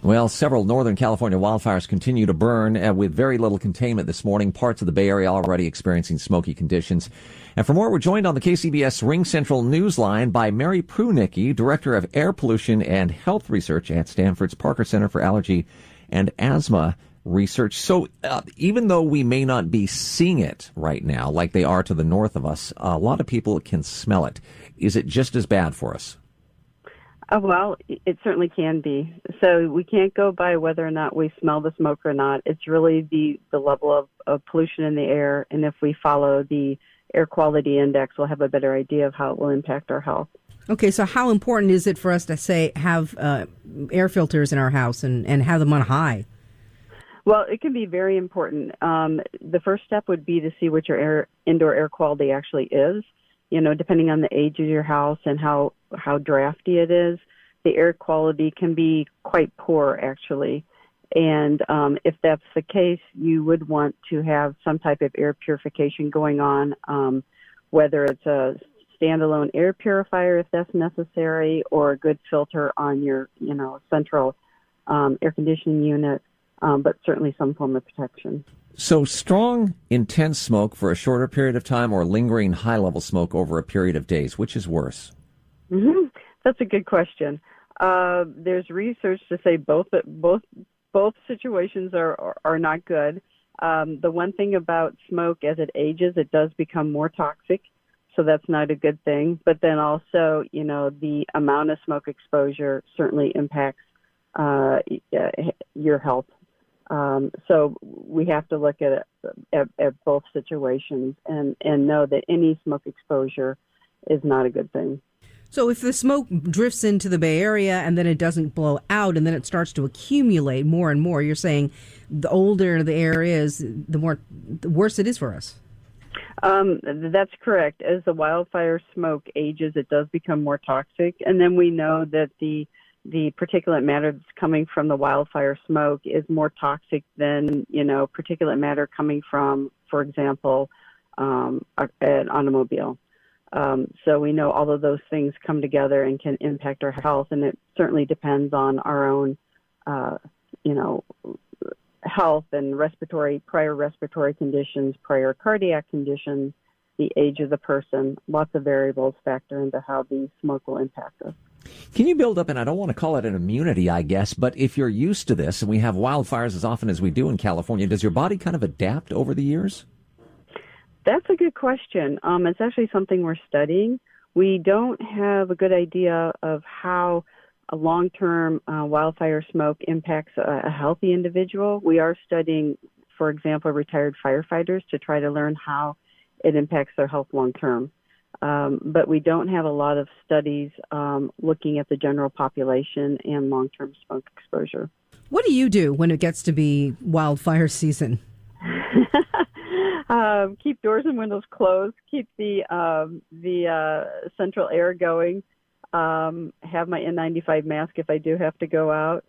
Well, several Northern California wildfires continue to burn with very little containment this morning. Parts of the Bay Area already experiencing smoky conditions. And for more, we're joined on the KCBS Ring Central Newsline by Mary Prunicki, Director of Air Pollution and Health Research at Stanford's Parker Center for Allergy and Asthma Research. So even though we may not be seeing it right now like they are to the north of us, a lot of people can smell it. Is it just as bad for us? Well, it certainly can be. So we can't go by whether or not we smell the smoke or not. It's really the level of pollution in the air. And if we follow the air quality index, we'll have a better idea of how it will impact our health. Okay, so how important is it for us to have air filters in our house and have them on high? Well, it can be very important. The first step would be to see what your indoor air quality actually is. You know, depending on the age of your house and how drafty it is, the air quality can be quite poor, actually. And if that's the case, you would want to have some type of air purification going on, whether it's a standalone air purifier, if that's necessary, or a good filter on your, central air conditioning unit, but certainly some form of protection. So strong, intense smoke for a shorter period of time or lingering high-level smoke over a period of days, which is worse? Mm-hmm. That's a good question. There's research to say both situations are not good. The one thing about smoke, as it ages, it does become more toxic, so that's not a good thing. But then also, the amount of smoke exposure certainly impacts your health. So we have to look at both situations and know that any smoke exposure is not a good thing. So if the smoke drifts into the Bay Area and then it doesn't blow out and then it starts to accumulate more and more, you're saying the older the air is, the worse it is for us. That's correct. As the wildfire smoke ages, it does become more toxic. And then we know that the particulate matter that's coming from the wildfire smoke is more toxic than, particulate matter coming from, for example, an automobile. So we know all of those things come together and can impact our health, and it certainly depends on our own, health and prior respiratory conditions, prior cardiac conditions, the age of the person. Lots of variables factor into how the smoke will impact us. Can you build up, and I don't want to call it an immunity, I guess, but if you're used to this and we have wildfires as often as we do in California, does your body kind of adapt over the years? That's a good question. It's actually something we're studying. We don't have a good idea of how a long-term wildfire smoke impacts a healthy individual. We are studying, for example, retired firefighters to try to learn how it impacts their health long-term. But we don't have a lot of studies looking at the general population and long-term smoke exposure. What do you do when it gets to be wildfire season? Keep doors and windows closed. Keep the central air going. Have my N95 mask if I do have to go out.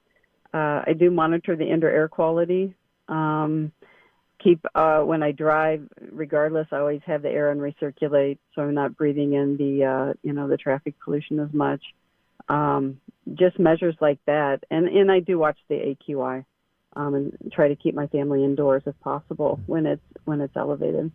I do monitor the indoor air quality. Keep when I drive, regardless, I always have the air on recirculate, so I'm not breathing in the traffic pollution as much. Just measures like that, and I do watch the AQI, and try to keep my family indoors if possible when it's elevated.